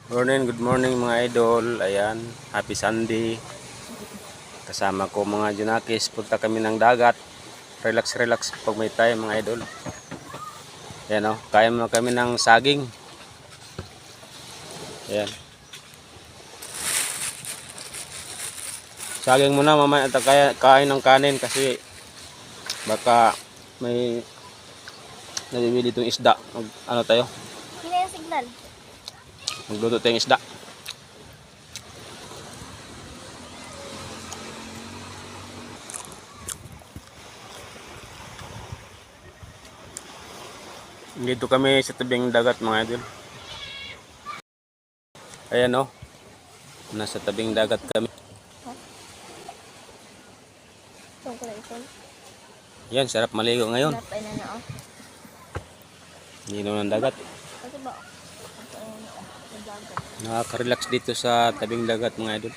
Good morning mga idol. Ayan, happy Sunday. Kasama ko mga Junakis, punta kami ng dagat. Relax pag may time mga idol. Ayan o, kaya mo kami ng saging. Ayan. Saging muna mamaya at kain ng kanin kasi baka may nabibili itong isda. Ano tayo? Hindi yung signal. Magluto tayong isda. Dito kami sa tabing dagat mga idol. Ayan o. Nasa tabing dagat kami. Tungkol na ito. Yan, sarap maligo ngayon. Napay na na Hindi naman dagat. Kasi ba? Napay na na Nakaka-relax dito sa tabing dagat mga idol.